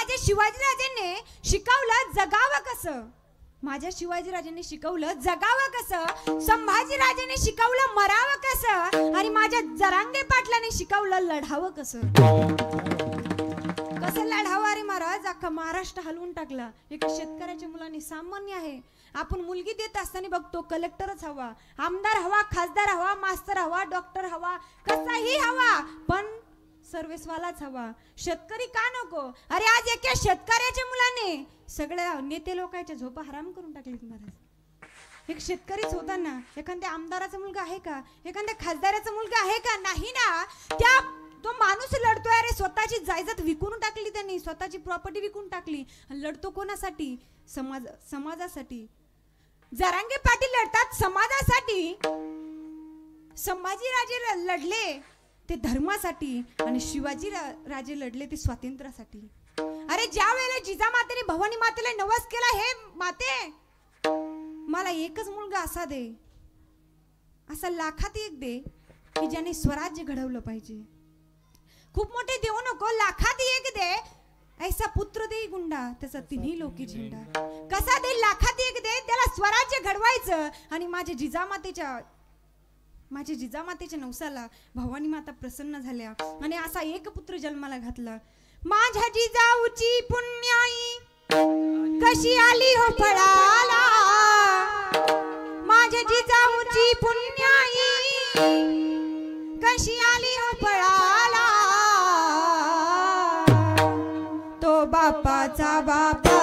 माझ्या शिवाजीराजांनी शिकवलं जगावं कसं, माझ्या शिवाजीराजांनी शिकवलं जगावं कसं, संभाजीराजांनी शिकवलं मरावं कसं, आणि माझ्या जरांगे पाटलांनी शिकवलं लढावं कसं. कसं लढावं अरे महाराज, अख्खा महाराष्ट्र हलवून टाकला. एका शेतकऱ्याच्या मुलाने सामान्य आहे, आपण मुलगी देत असताना बघतो कलेक्टरच हवा, आमदार हवा, खासदार हवा, मास्तर हवा, डॉक्टर हवा, कसाही हवा, पण सर्व्हिसवालाच हवा. शेतकरी का नको? अरे आज एका शेतकऱ्याच्या मुलाने सगळ्या नेते लोकांच्या झोपा हराम करून टाकलीत महाराज. एक शेतकरीच होता ना, एखाद्या आमदाराचा मुलगा आहे का, एखाद्या खासदाराचा मुलगा आहे का? नाही ना. त्या तो माणूस लढतोय अरे, स्वतःची जायदाद विकून टाकली त्यांनी, स्वतःची प्रॉपर्टी विकून टाकली. लढतो कोणासाठी? समाजासाठी. जरांगे पाटील लढतात समाजासाठी, संभाजीराजे लढले ते धर्मासाठी, आणि शिवाजी राजे लढले ते स्वातंत्र्यासाठी. अरे ज्या वेळेला जिजामातेने भवानी मातेला नवस केला, हे माते मला एकच मुलगा असा दे, असा लाखात एक दे की ज्याने स्वराज्य घडवलं पाहिजे. खूप मोठे देऊ नको, लाखात एक दे, ऐसा पुत्र दे गुंडा त्याचा तिन्ही लोकी झेंडा. कसा दे? लाखात एक दे, त्याला स्वराज्य घडवायचं. आणि माझ्या जिजामातेच्या नवसाला भवानी माता प्रसन्न झाल्या आणि असा एक पुत्र जन्माला घातला. माझ्या जिजाऊची पुण्याई कशी आली हो फळाला, माझ्या जिजाऊची पुण्याई कशी आली हो फळाला. तो बापाचा बापा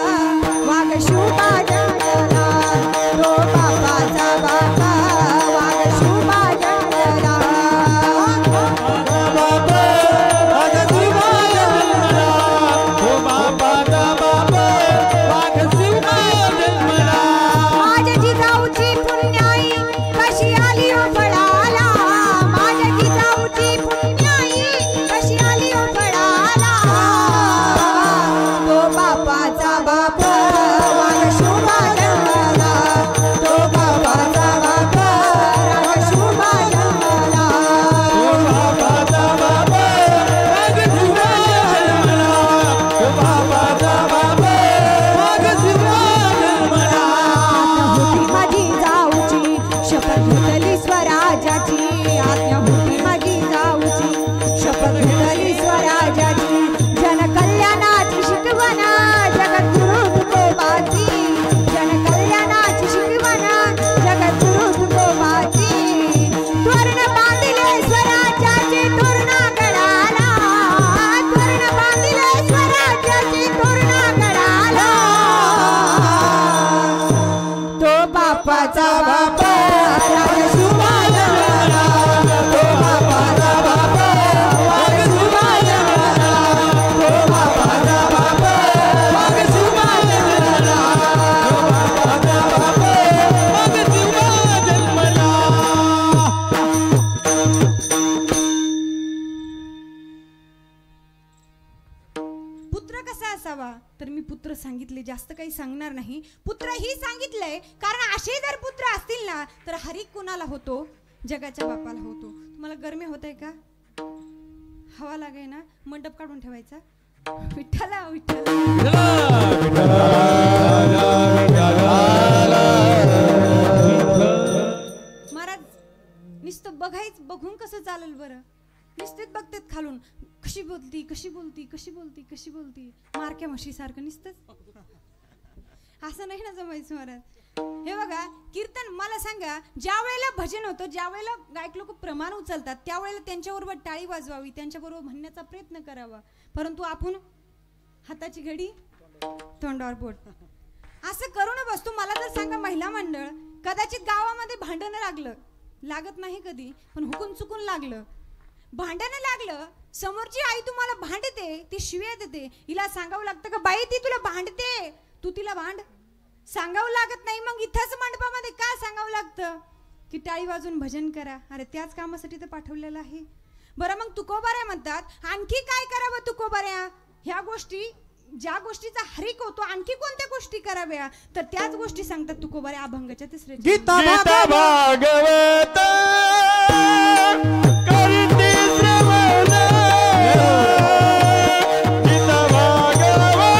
वाघ शुभा जंगला, तो बापाचा बापा वाघ शुभा जंगला. माझ्या जिजाऊची पुण्याई कशी आली हो फळाला, माझ्या जिजाऊची पुण्याई कशी आली हो फळाला. तो बापाचा बापा वाघ शुभा जंगला, तो बापाचा बापा वाघ शुभा जंगला. तो बापाचा बापा वाघ शुभा जंगला, तो बापाचा बापा वाघ शुभा जंगला. होती माझी जाऊची शपथ घेतली स्वराज्याची, आज्ञा होती माझी जाऊची शपथ घेतली स्वराज्याची. जनकल्याणाची शिकवण जगद्गुरु तुकोबाची, जनकल्याणाची शिकवण जगद्गुरु तुकोबाची. तोरण बांधिले स्वराज्याचे तोरणा गडाला, तोरण बांधिले स्वराज्याचे तोरणा गडाला. तो बापाचा बापा वाघ शुभा जंगला, तो बापाचा बापा वाघ शुभा जंगला, तो बापाचा बापा वाघ शुभा जंगला, तो बापाचा बापा वाघ शुभा जंगला. पुत्र कसा असावा? तर मी पुत्र सांगितले, जास्त काही सांगणार नाही. पुत्र ही सांगितलंय कारण असे जर पुत्र असतील ना तर हरी कुणाला होतो? जगाच्या बापाला होतो. तुम्हाला गरमी होत आहे का? हवा लागे ना? मंडप काढून ठेवायचा. विठ्ठला विठ्ठला महाराज नुसतं बघून कसं चालेल बरं? नुसतेच बघतेत खालून, कशी बोलती कशी बोलती कशी बोलती कशी बोलती, मारक्या म्हशी सारखं नुसतंच. असं नाही ना जमायचं महाराज. हे बघा कीर्तन, मला सांगा, ज्या वेळेला भजन होतं, ज्या वेळेला गायक लोक प्रमाण उचलतात, त्यावेळेला त्यांच्याबरोबर टाळी वाजवावी, त्यांच्याबरोबर म्हणण्याचा प्रयत्न करावा. परंतु आपण हाताची घडी तोंडावर बोट असं करून बसतो. मला तर सांगा, महिला मंडळ कदाचित गावामध्ये भांडणं लागत नाही कधी, पण हुकून चुकून लागलं, भांडणं लागलं, समोरची आई तुम्हाला भांडते, ती शिव्या देते, हिला सांगावं लागतं का बाई ती तुला भांडते, तू तिला भांड? सांगावं लागत नाही. मग इथंच मंडपामध्ये का सांगावं लागतं की टाळी वाजून भजन करा? अरे त्याच कामासाठी तर पाठवलेलं आहे. बरं मग तुकोबाऱ्या म्हणतात, आणखी काय करावं तुकोबाऱ्या? ह्या गोष्टी, ज्या गोष्टीचा हरिक होतो, आणखी कोणत्या गोष्टी कराव्या? तर त्याच गोष्टी सांगतात तुकोबाऱ्या अभंगाच्या तिसऱ्या गीता भागवत करते श्रवण, गीता भागवत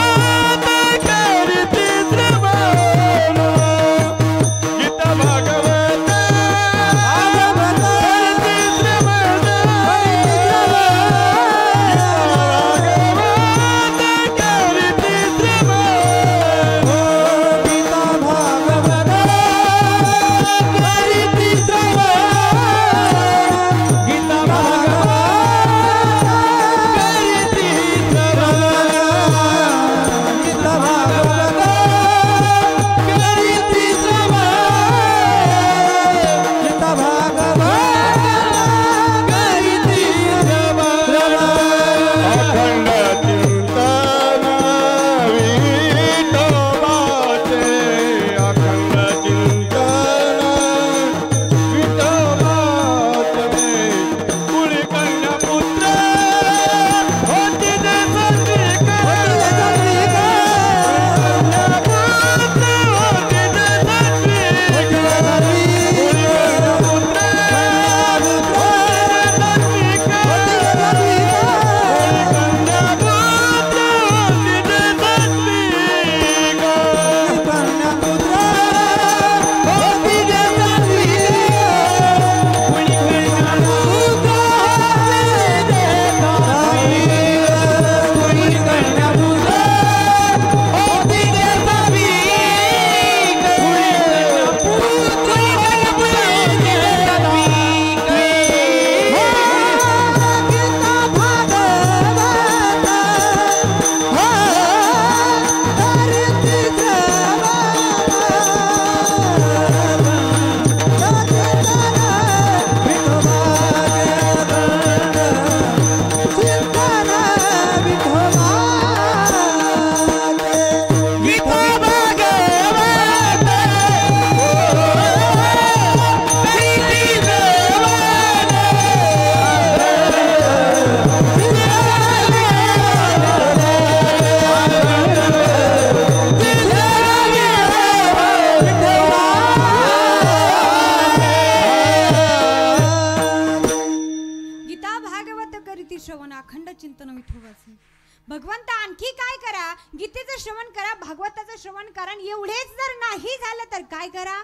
भगवंत आणखी काय करा, गीतेचं श्रवण करा, भागवताचं श्रवण करा. एवढेच जर नाही झालं तर काय करा,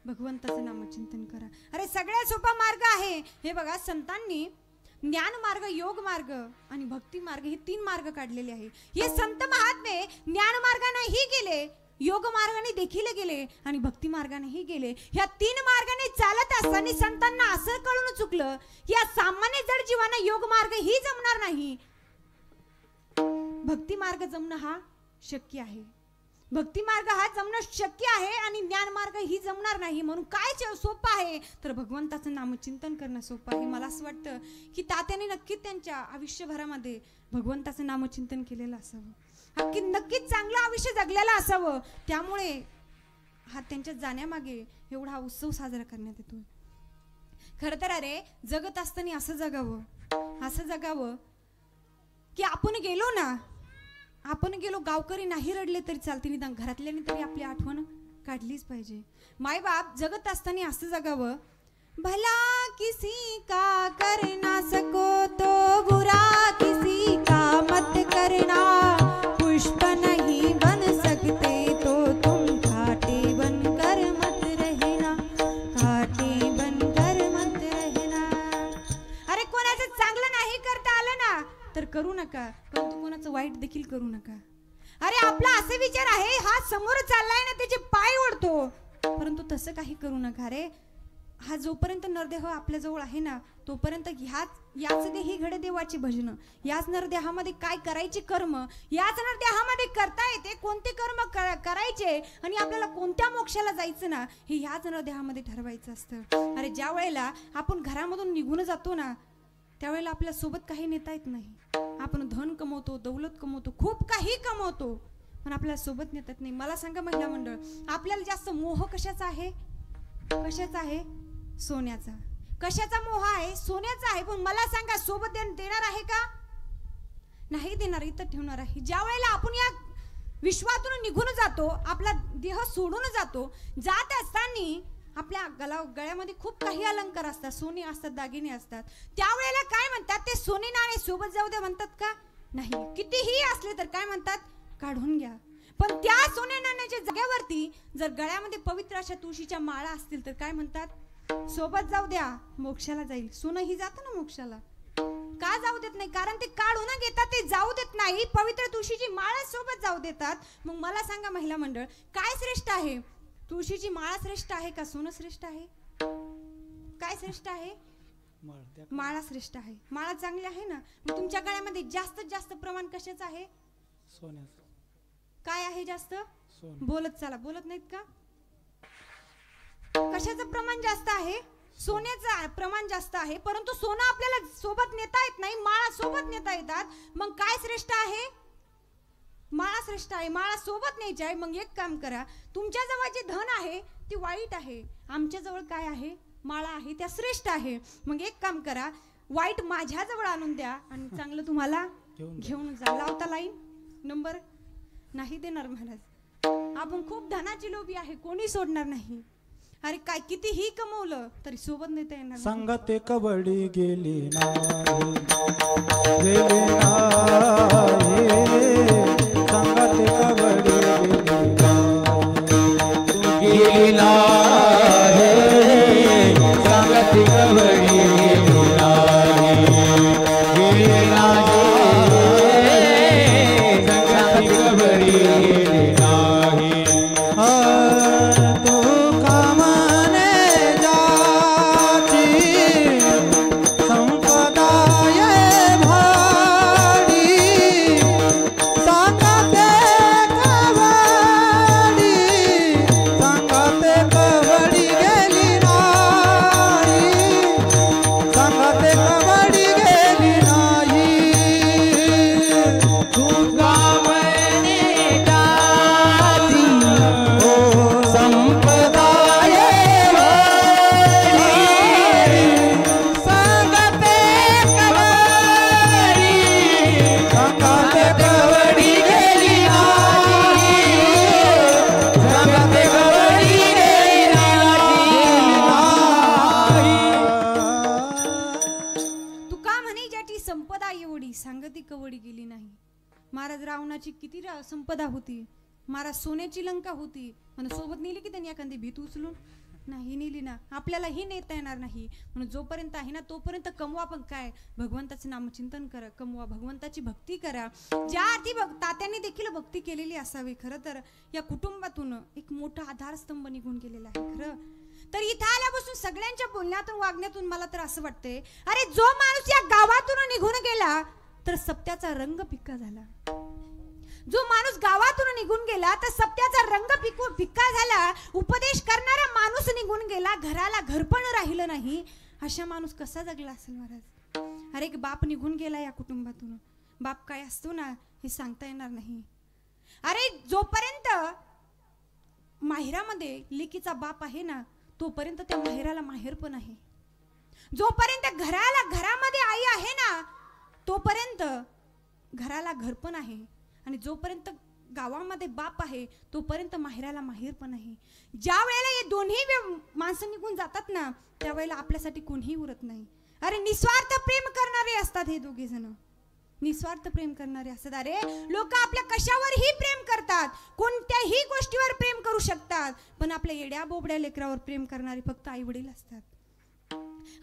भगवंताचं नामचिंतन करा. अरे सगळ्यात सोपा मार्ग आहे. हे बघा, संतांनी ज्ञान मार्ग, योग मार्ग आणि भक्ती मार्ग हे 3 मार्ग काढलेले आहे. हे संत महात्मे ज्ञान मार्गानेही गेले, योग मार्गाने देखील गेले आणि भक्ती मार्गानेही गेले. ह्या 3 मार्गाने चालत असताना संतांना असं कळून चुकलं की या सामान्य जड जीवांना योग मार्ग ही जमणार नाही, भक्ती मार्ग जमणं हा शक्य आहे. भक्ती मार्ग हा जमणं शक्य आहे आणि ज्ञान मार्ग ही जमणार नाही. म्हणून काय सोपं आहे तर भगवंताचं नामचिंतन करणं सोपं आहे. मला असं वाटतं की तात्याने नक्कीच त्यांच्या आयुष्यभरामध्ये भगवंताचं नामचिंतन केलेलं असावं, नक्कीच चांगलं आयुष्य जगलेलं असावं. त्यामुळे हा त्यांच्या जाण्यामागे एवढा हा उत्सव साजरा करण्यात येतो. खरं तर अरे जगत असताना असं जगावं की आपण गेलो गावकरी नाही रडले तरी चालते, निदान घरातल्याने तरी आपली आठवण काढलीच पाहिजे. मायबाप जगत असताना असं जगावं, भला किसी का करना सको तो बुरा किसी का मत करना, पुष्प नहीं बन सकते तो तुम कांटे बनकर मत रहना, कांटे बनकर मत रहना. अरे कोणाचं चांगलं नाही करता आलं ना तर करू नका, परंतु कोणाचं वाईट देखील करू नका. अरे आपला असे विचार आहे, हा समोर चाललाय ना त्याचे पाय ओढतो, परंतु तसं काही करू नका. रे हा जोपर्यंत नरदेह आपल्या जवळ आहे ना तोपर्यंत याच देही घडे देवाची भजन, याच नरदेहामध्ये काय करायचे कर्म, याच नरदेहामध्ये करता येते कोणते कर्म करायचे आणि आपल्याला कोणत्या मोक्षाला जायचं ना हे याच नरदेहामध्ये ठरवायचं असतं. अरे ज्या वेळेला आपण घरामधून निघून जातो ना त्यावेळेला आपल्या सोबत काही नेता येत नाही. आपण धन कमवतो, दौलत कमवतो, खूप काही कमवतो, पण आपल्याला सोबत नेतात नाही. मला सांगा महिला मंडळ, आपल्याला जास्त मोह कशाचा आहे? सोन्याचा. कशाचा मोह आहे? सोन्याचा आहे. पण मला सांगा सोबत देणार आहे का? नाही देणार, इथं ठेवणार आहे. ज्या वेळेला आपण या विश्वातून निघून जातो, आपला देह सोडून जातो, जात असताना आपल्या गळ्यामध्ये खूप काही अलंकार असतात, सोने असतात, दागिने असतात. त्यावेळेला काय म्हणतात, ते सोने नाणे सोबत जाऊ दे म्हणतात का? नाही. कितीही असले तर काय म्हणतात, काढून घ्या. पण त्या सोने नाण्याच्या जागेवरती जर गळ्यामध्ये पवित्र अशा तुळशीच्या माळा असतील तर काय म्हणतात, सोबत जाऊ द्या, मोक्षाला जाईल. सोनं ही जातं ना मोक्षाला. का जाऊ देत नाही? कारण ते काढून घेतात, ते जाऊ देत नाही. पवित्र तुळशीची माळा सोबत जाऊ देतात. मग मला सांगा महिला मंडळ, काय श्रेष्ठ आहे? तुळशीची माळा श्रेष्ठ आहे का सोनं श्रेष्ठ आहे? काय श्रेष्ठ आहे? माळा श्रेष्ठ आहे. माळा चांगली आहे ना. मग तुमच्या गळ्यामध्ये जास्तीत जास्त प्रमाण कशाचं आहे? सोन्याचं. काय आहे जास्त? बोलत चला, बोलत नाहीत का? कशाचं प्रमाण जास्त आहे? सोन्याचं प्रमाण जास्त आहे. परंतु सोनं आपल्याला सोबत नेता येत नाही, माळा सोबत नेता येतात. मग काय श्रेष्ठ आहे? माळा श्रेष्ठ आहे. माळा सोबत न्यायची आहे. मग एक काम करा, तुमच्या जवळ जे धन आहे ती वाईट आहे, आमच्या जवळ काय आहे? माळा आहे, त्या श्रेष्ठ आहे. मग एक काम करा, वाईट माझ्या जवळ आणून द्या आणि चांगलं तुम्हाला घेऊन जा. लावता लाईन नंबर? नाही देणार महाराज. आपण खूप धनाची लोभी आहे, कोणी सोडणार नाही. अरे काय कितीही कमवलं तरी सोबत नेता येणार. संगते कबड्डी गेली नाही, गेली नाही, संगते कबड्डी गेली नाही, संगते कबड्डी गेली नाही, संगते कबड्डी गेली नाही. संपदाय भाडी महाराज रावणाची किती संपदा होती, महाराज सोन्याची लंका होती, पण सोबत नेली की त्यांनी एखादी भीत उचलून नाही नेली ना. आपल्याला ही नेता येणार नाही, म्हणून जोपर्यंत आहे ना तोपर्यंत कमवा. पण काय, भगवंताचं नामचिंतन करा, कमवा, भगवंताची भक्ती करा. ज्या अर्थी तात्यांनी देखील भक्ती केलेली असावी. खरं तर या कुटुंबातून एक मोठा आधारस्तंभ निघून गेलेला आहे. खरं तर इथं आल्यापासून सगळ्यांच्या बोलण्यातून वागण्यातून मला तर असं वाटतंय, अरे जो माणूस या गावातून निघून गेला तर सत्याचा रंग फिक्का झाला. जो माणूस गावातून निघून गेला तर सत्याचा रंग फिक्का झाला. उपदेश करणारा माणूस निघून गेला, घराला घर पण राहिलं नाही. अशा माणूस कसा जगला असेल महाराज. अरे एक बाप निघून गेला या कुटुंबातून, बाप काय असतो ना हे सांगता येणार नाही. अरे जोपर्यंत माहेरामध्ये लेकीचा बाप आहे ना तोपर्यंत त्या माहेराला माहेर पण आहे. जोपर्यंत घरामध्ये आई आहे ना तोपर्यंत घराला घर पण आहे. आणि जोपर्यंत गावामध्ये बाप आहे तोपर्यंत माहेराला माहेर पण आहे. ज्या वेळेला हे दोन्ही माणसं निघून जातात ना त्यावेळेला आपल्यासाठी कोणीही उरत नाही. अरे निस्वार्थ प्रेम करणारे असतात हे दोघे जण, निस्वार्थ प्रेम करणारे असतात. अरे लोक आपल्या कशावरही प्रेम करतात, कोणत्याही गोष्टीवर प्रेम करू शकतात, पण आपल्या येड्या बोबड्या लेकरावर प्रेम करणारे फक्त आई वडील असतात.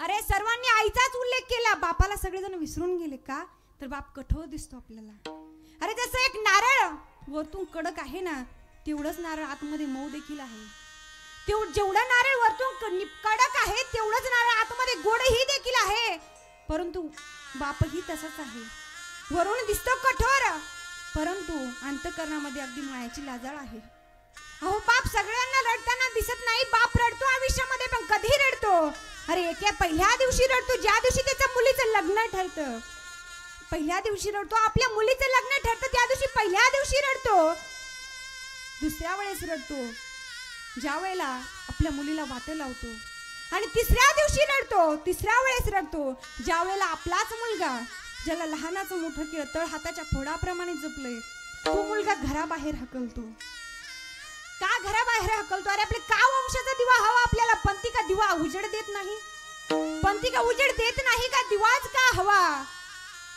अरे सर्वांनी आईचाच उल्लेख केला, बापाला सगळेजण विसरून गेले. का तर बाप कठोर दिसतो आपल्याला. अरे जसं एक नारळ वरतून कडक आहे ना तेवढंच नारळ आतमध्ये मऊ देखील आहे. जेवढं नारळ वरतून कडक आहे तेवढंच नारळ आतमध्ये गोडही देखील आहे. परंतु बापही तसाच आहे, वरून दिसतो कठोर परंतु अंतःकरणामध्ये अगदी मायाची लाजाळ आहे. अहो बाप सगळ्यांना रडताना दिसत नाही, बाप रडतो आयुष्यामध्ये पण कधी रडतो. अरे एका पहिल्या दिवशी रडतो ज्या दिवशी त्याच्या मुलीचं लग्न ठरतं, पहिल्या दिवशी रडतो. आपल्या मुलीचं लग्न ठरतं त्या दिवशी पहिल्या दिवशी रडतो. दुसऱ्या वेळेस रडतो ज्या वेळेला आपल्या मुलीला वाटं लावतो. आणि तिसऱ्या दिवशी रडतो, तिसऱ्या वेळेस रडतो ज्या वेळेला आपलाच मुलगा ज्याला लहानाचं मोठं केलं तळ हाताच्या फोडाप्रमाणे जपलंय तो मुलगा घराबाहेर हकलतो. का घराबाहेर हकलतो? अरे आपले का वंशाचा दिवा हवा आपल्याला? पंथी का दिवा उजेड देत नाही? पंथी का उजेड देत नाही का? दिवाच का हवा?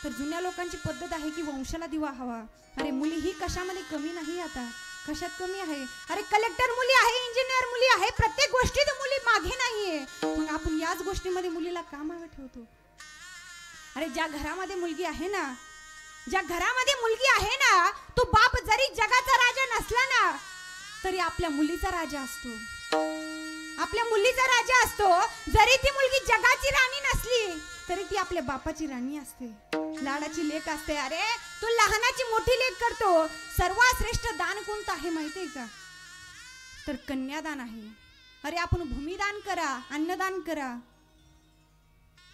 तर जुन्या लोकांची पद्धत आहे की वंशाला दिवा हवा. अरे मुली ही कशामध्ये कमी नाही, आता कशात कमी आहे? अरे कलेक्टर मुली आहे, इंजिनियर मुली आहे, प्रत्येक गोष्टीत मुली मागे नाहीये. मग आपण याच गोष्टीमध्ये मुलीला का मागे ठेवतो? अरे ज्या घरामध्ये मुलगी आहे ना, ज्या घरामध्ये मुलगी आहे ना तो बाप जरी जगाचा राजा नसला ना तरी आपल्या मुलीचा राजा असतो. आपल्या मुलीचा राजा असतो. जरी ती मुलगी जगाची राणी नसली तरी ती आपल्या बापाची राणी असते, लाडाची लेक असते. अरे तो लहानाची मोठी लेक करतो. सर्वात श्रेष्ठ दान कोणतं आहे माहितीये का? तर कन्यादान आहे. अरे आपण भूमिदान करा, अन्नदान करा,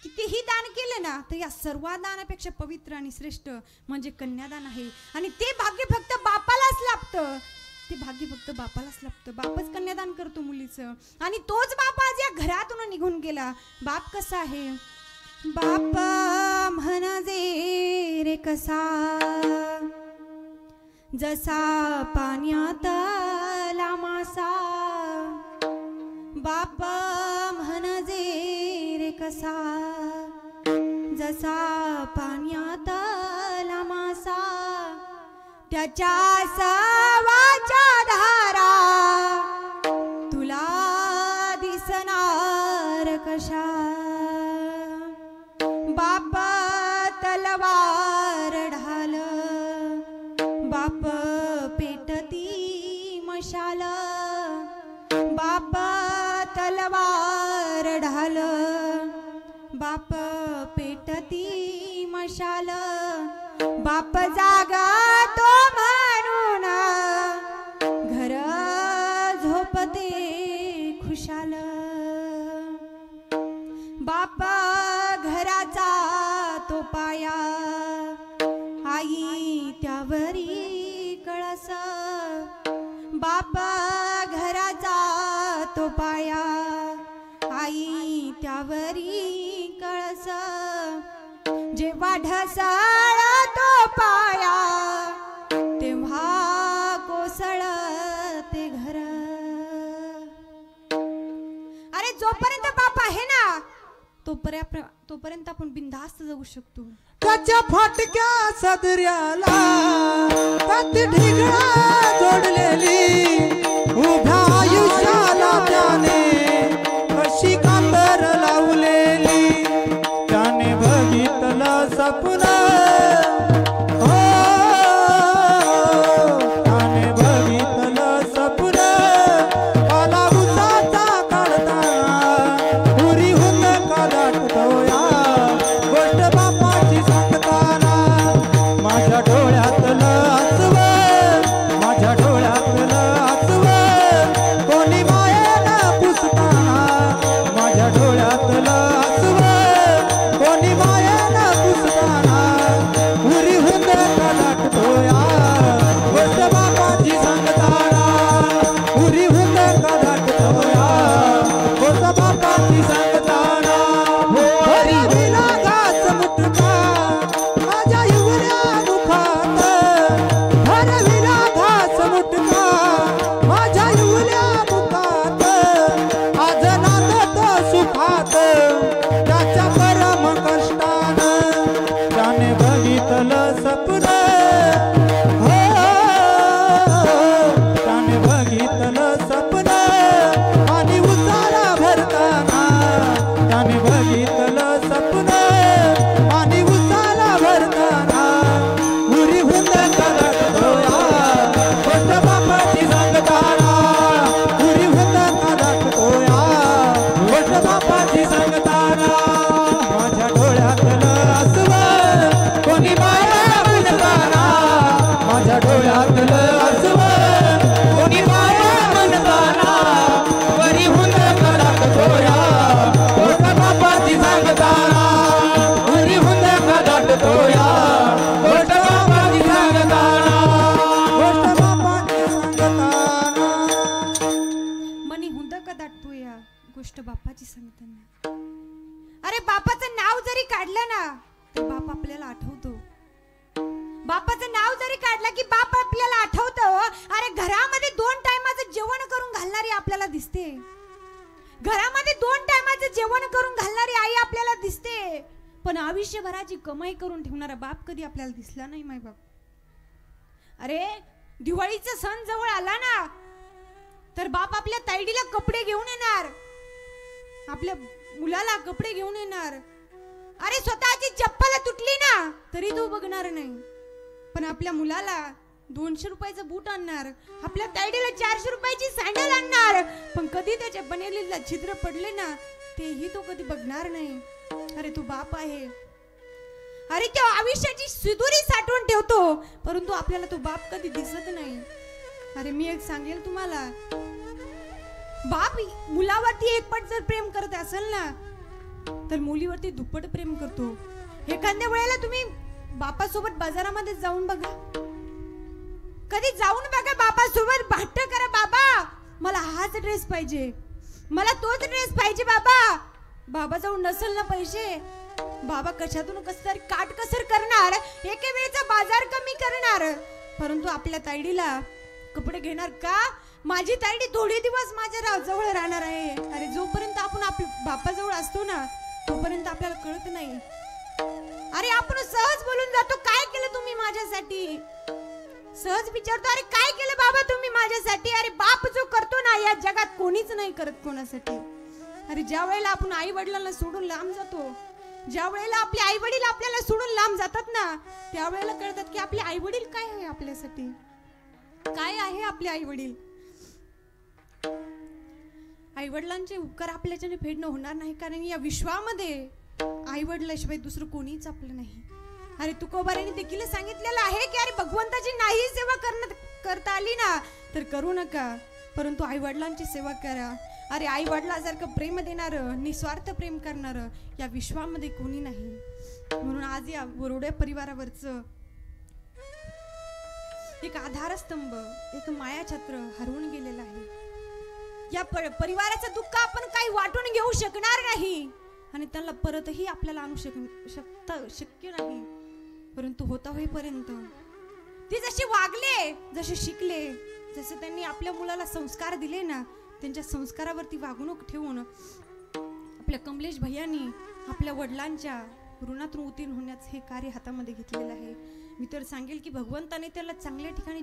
कितीही दान केले ना तर या सर्व दानापेक्षा पवित्र आणि श्रेष्ठ म्हणजे कन्यादान आहे. आणि ते भाग्य फक्त बापालाच लाभतं, ते भाग्य फक्त बापालाच लाभतं. बापच कन्यादान करतो मुलीचं. आणि तोच बाप आज या घरातून निघून गेला. बाप कसा आहे? बाप म्हणजे रे कसा, जसा पाण्यातला मासा. बाप म्हणजे रे कसा, जसा पाण्यातला मासा. त्याच्या सवाच्या धारा तुला दिसणार कशा. बाप तलवार ढाल, बाप पेटती मशाल. बाप तलवार ढाल, बाप पेटती मशाल. बाप जागा तो म्हणून घर झोपते खुशाल. बाप घराचा तो पाया, आई त्यावरी कळस. बाप घराचा तो पाया, आई त्यावरी कळस. जेव्हा ढसाळ तो पाया तेव्हा कोसळते घर. अरे जोपर्यंत बाप आहे ना तोपर्यंत आपण बिनधास्त जगू शकतो. त्याच्या फाटक्या सदऱ्याला त्यात ढिगळा जोडलेली उभ्या आयुष्याला त्याने कशी कातर लावलेली. त्याने बघितलं सपन हो, त्याने बघितलं सपन आला उसाचा काढताना पुरी होत का दाटतोया गोष्ट बापाची सांगताना. माझ्या डोळ्यातलं आसव, माझ्या डोळ्यातलं आसव कोणी मायेनं पुसताना. माझ्या डोळ्यातलं आसव कोणी मायेनं पुसताना पुरी होत का दाटतोया गोष्ट बापाची सांगताना. पुरी होत का दाटतोया गोष्ट बापाची सांगताना. भरविला घास मुटका माझ्या हिवऱ्या मुखात, भरविला घास मुटका माझ्या हिवऱ्या मुखात. आज नांदतो सुखात त्याच्या परम कष्टानं. त्याने बघितलं सपन हो, त्याने बघितलं सपन आणि उसाला भरताना. त्याने बघितलं सपन आणि उसाला भरताना पुरी होत का दाटतोया गोष्ट बापाची सांगताना. पुरी होत का दाटतोया गोष्ट बापाची सांगताना. माझ्या डोळ्यातलं आसव कोणी माया म्हणताना. माझ्या डोळ्यातलं आसव कोणी माया म्हणताना पुरी होत का दाटतोया गोष्ट बापाची सांगताना. पुरी होत का दाटतोया गोष्ट बापाची सांगताना. गोष्ट बापाची सांगताना. मनी हुंद का दाटतो या गोष्ट बापाची सांगताना. अरे बापाचं नाव जरी काढलं ना तर बाप आपल्याला आठवतो. बापाचं नाव जरी काढलं की बाप आपल्याला आठवतो. अरे घरामध्ये 2 टायमाचं जेवण करून घालणारी आपल्याला दिसते. घरामध्ये 2 टायमाचं जेवण करून घालणारी आई आपल्याला दिसते. पण आयुष्यभराची कमाई करून ठेवणारा बाप कधी आपल्याला दिसला नाही माय बाप. अरे दिवाळीचा सण जवळ आला ना तर बाप आपल्या ताईडीला कपडे घेऊन येणार, आपल्या मुलाला कपडे घेऊन येणार. अरे स्वतःची चप्पल तुटली ना तरी तो बघणार नाही, पण आपल्या मुलाला 200 रुपयाचं बूट आणणार, आपल्या ताईडीला 400 रुपयाची सँडल आणणार. पण कधी त्याच्या बनेलीला छिद्र पडले ना तेही तो कधी बघणार नाही. अरे तू बाप आहे. अरे तो आयुष्याची सुदुरी साठवून ठेवतो परंतु आपल्याला तो बाप कधी दिसत नाही. अरे मी एक सांगेल तुम्हाला, बाप मुलावरती एकपट जर प्रेम करत असेल ना तर मुलीवरती दुप्पट प्रेम करतो. एखाद्या वेळेला तुम्ही बापासोबत बाजारामध्ये जाऊन बघा, कधी जाऊन बघा बापासोबत भाट्ट करा, बाबा मला हाच ड्रेस पाहिजे, मला तोच ड्रेस पाहिजे बाबा. बाबा जाऊन नसेल ना पैसे, बाबा कशातून कसं तरी काटकसर करणार, एके वेळेचा बाजार कमी करणार. परंतु आपल्या ताईडीला कपडे घेणार का? माझी ताईडी थोडे दिवस माझ्या जवळ राहणार आहे. अरे जोपर्यंत आपण आपल्या बापाजवळ असतो ना तोपर्यंत आपल्याला कळत नाही. अरे आपण सहज बोलून जातो, काय केलं तुम्ही माझ्यासाठी? सहज विचारतो, अरे काय केलं बाबा तुम्ही माझ्यासाठी? अरे बाप जो करतो ना या जगात कोणीच नाही करत कोणासाठी. अरे ज्या वेळेला आपण आई वडिलांना सोडून लांब जातो, ज्या वेळेला आपले आई वडील आपल्याला सोडून लांब जातात ना त्यावेळेला कळतात की आपले आई वडील काय आहे, आपल्यासाठी काय आहे आपले आई वडील. आई वडिलांचे उपकार आपल्याच्याने फेडणं होणार नाही, कारण या विश्वामध्ये आई वडिलाशिवाय दुसरं कोणीच आपलं नाही. अरे तुकोबाराने देखील सांगितलेलं आहे की अरे भगवंताची नाही सेवा करता आली ना तर करू नका, परंतु आई वडिलांची सेवा करा. अरे आई वडिलांसारखं प्रेम देणारं, निस्वार्थ प्रेम करणारं या विश्वामध्ये कोणी नाही. म्हणून आज या बोरोड्या परिवारावरचं एक आधारस्तंभ, एक मायाछत्र हरवून गेलेलं आहे. या परिवाराचं दुःख आपण काही वाटून घेऊ शकणार नाही आणि त्यांना परतही आपल्याला आणू शक्य नाही. परंतु होता होईपर्यंत ते जसे वागले, जसे शिकले, जसे त्यांनी आपल्या मुलाला संस्कार दिले ना त्यांच्या संस्कारावरती वागणूक ठेवून आपल्या आपल्या कमलेश भैयांनी आपल्या वडिलांच्या ऋणातून उत्तीर्ण होण्याचं हे कार्य हातामध्ये घेतलेलं आहे. मी तर सांगेल की भगवंताने त्याला चांगल्या ठिकाणी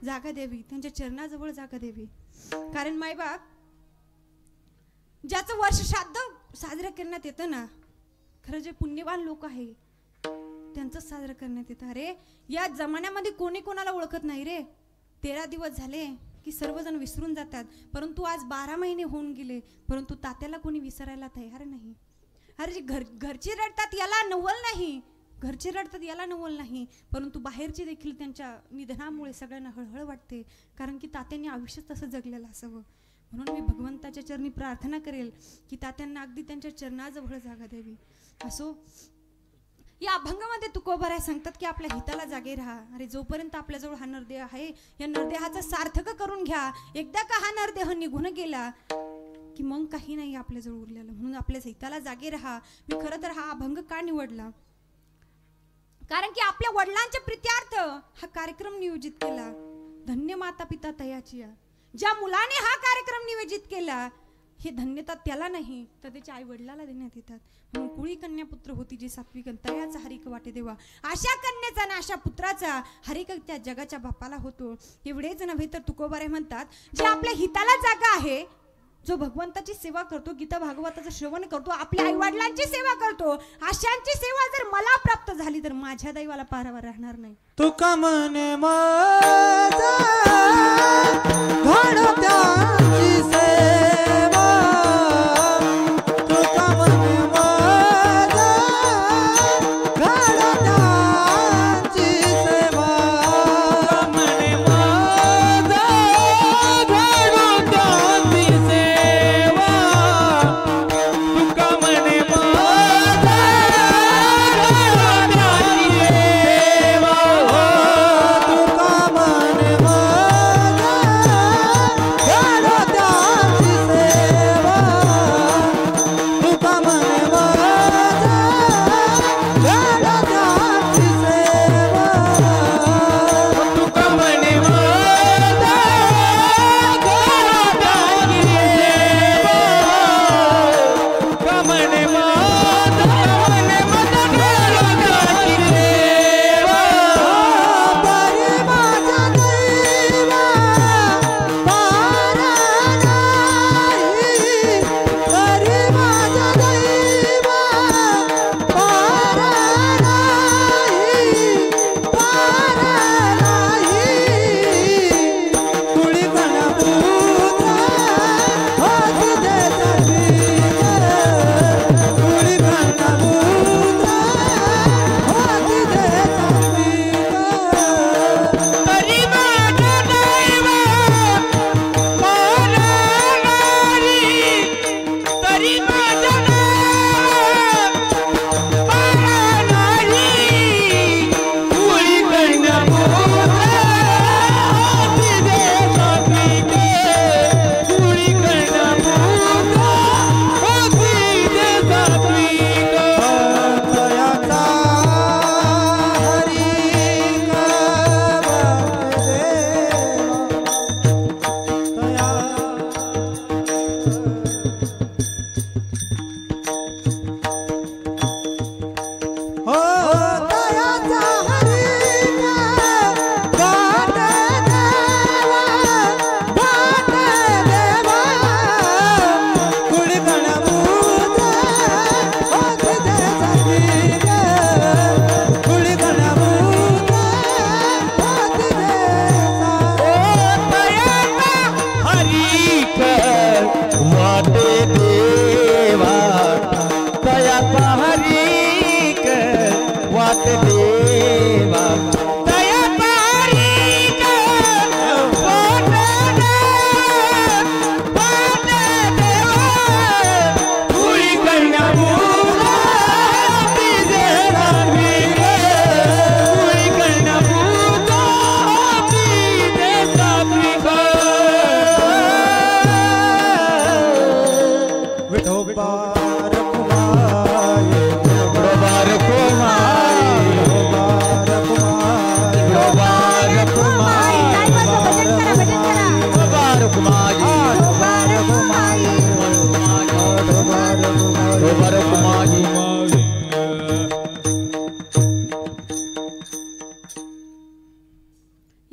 जागा द्यावी, त्यांच्या चरणाजवळ जागा द्यावी. कारण मायबाप ज्याचं वर्ष श्राद्ध साजरं करण्यात येतं ना, खरं जे पुण्यवान लोक आहे त्यांचं साजरं करण्यात येतं. अरे या जमान्यामध्ये कोणी कोणाला ओळखत नाही रे. 13 दिवस झाले की सर्वजण विसरून जातात, परंतु आज 12 महिने होऊन गेले, परंतु तात्याला कोणी विसरायला तयार नाही. अरे घरचे रडतात याला नवल नाही, घरचे रडतात याला नवल नाही, परंतु बाहेरचे देखील त्यांच्या निधनामुळे सगळ्यांना हळहळ वाटते. कारण की तात्यांनी आयुष्य तसं जगलेलं असावं. म्हणून मी भगवंताच्या चरणी प्रार्थना करेल की तात्यांना अगदी त्यांच्या चरणाजवळ जागा द्यावी. असो या अभंगामध्ये तुकोबाराय सांगतात की आपल्या हिताला जागे राहा. अरे जोपर्यंत आपल्याजवळ हा नरदेह आहे, या नरदेहाचा सार्थक करून घ्या. एकदा का हा नरदेह निघून गेला की मग काही नाही आपल्याजवळ उरलेलं. म्हणून आपल्या हिताला जागे राहा. मी खरं तर हा अभंग का निवडला, कारण की आपल्या वडिलांच्या प्रीत्यार्थ हा कार्यक्रम नियोजित केला. धन्य माता पिता तयाची. ज्या मुलाने हा कार्यक्रम नियोजित केला हे धन्यता त्याला नाही तर त्याच्या आई वडिलाला देण्यात येतात. म्हणून कुळी कन्या पुत्र होती जे सात्विक तयाचा हरिक वाटे देवा. अशा कन्याचा आणि अशा पुत्राचा हरिक त्या जगाच्या बापाला होतो. एवढेच नव्हे तर तुकोबारे म्हणतात जे आपल्या हिताला जागा आहे, जो भगवंताची सेवा करतो, गीता भागवताचं श्रवण करतो, आपल्या आई वडिलांची सेवा करतो, अशांची सेवा जर मला प्राप्त झाली तर माझ्या दैवाला पारावर राहणार नाही. तुका म्हणे माझा घडत्यांची सेवा, तुका म्हणे माझा घडत्यांची सेवा, म्हणे माझा घडत्यांची सेवा, तुका म्हणे माझा घडत्यांची सेवा, तुका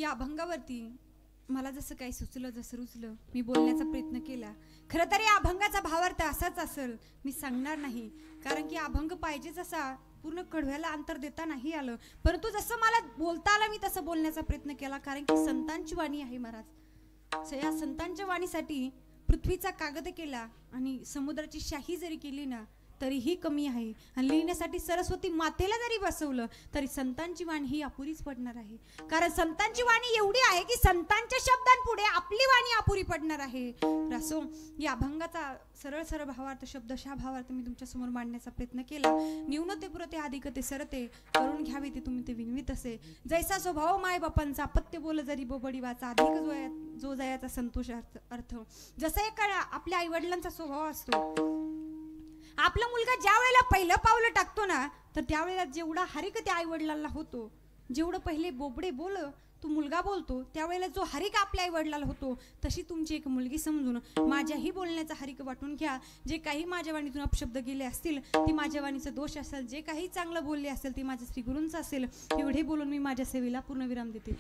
या अभंगावरती मला जसं काही सुचलं, जसं रुचलं, मी बोलण्याचा प्रयत्न केला. खरं तर या अभंगाचा भावार्थ असाच असेल, मी सांगणार नाही, कारण की अभंग पाहिजेच असा पूर्ण कडव्याला अंतर देता नाही आलं. परंतु जसं मला बोलता आलं मी तसं बोलण्याचा प्रयत्न केला, कारण की संतांची वाणी आहे महाराज. या संतांच्या वाणीसाठी पृथ्वीचा कागद केला आणि समुद्राची शाही जरी केली ना तरीही कमी आहे. आणि लिहिण्यासाठी सरस्वती मातेला जरी बसवलं तरी संतांची वाणी ही अपुरीच पडणार आहे. कारण संतांची वाणी एवढी आहे की संतांच्या शब्दांपुढे आपली वाणी अपुरी पडणार आहे. रसो या अभंगाचा सरळ सरळ भावार्थ, शब्दशः भावार्थ मी तुमच्या समोर मांडण्याचा प्रयत्न केला. न्यूनते पुरते अधिकते सरते, करून घ्यावे ते तुम्ही ते विनवित असे. जैसा स्वभाव माय बापांचा, अपत्य बोल जरी बोबडी वाचा, अधिक जो जयाचा संतोष अर्थ. जसं एक आपल्या आई वडिलांचा स्वभाव असतो. आपला मुलगा ज्या वेळेला पहिलं पावलं टाकतो ना तर त्यावेळेला जेवढा हरिक त्या आई वडिलांना होतो, जेवढं पहिले बोबडे बोल तो मुलगा बोलतो त्यावेळेला जो हरिक आपल्या आई वडिलांना होतो, तशी तुमची एक मुलगी समजून माझ्याही बोलण्याचा हरिक वाटून घ्या. जे काही माझ्या वाणीतून अपशब्द गेले असतील ते माझ्या वाणीचा दोष असेल, जे काही चांगलं बोलले असेल ते माझ्या श्री गुरूंचं असेल. एवढे बोलून मी माझ्या सेवेला पूर्ण विराम देते.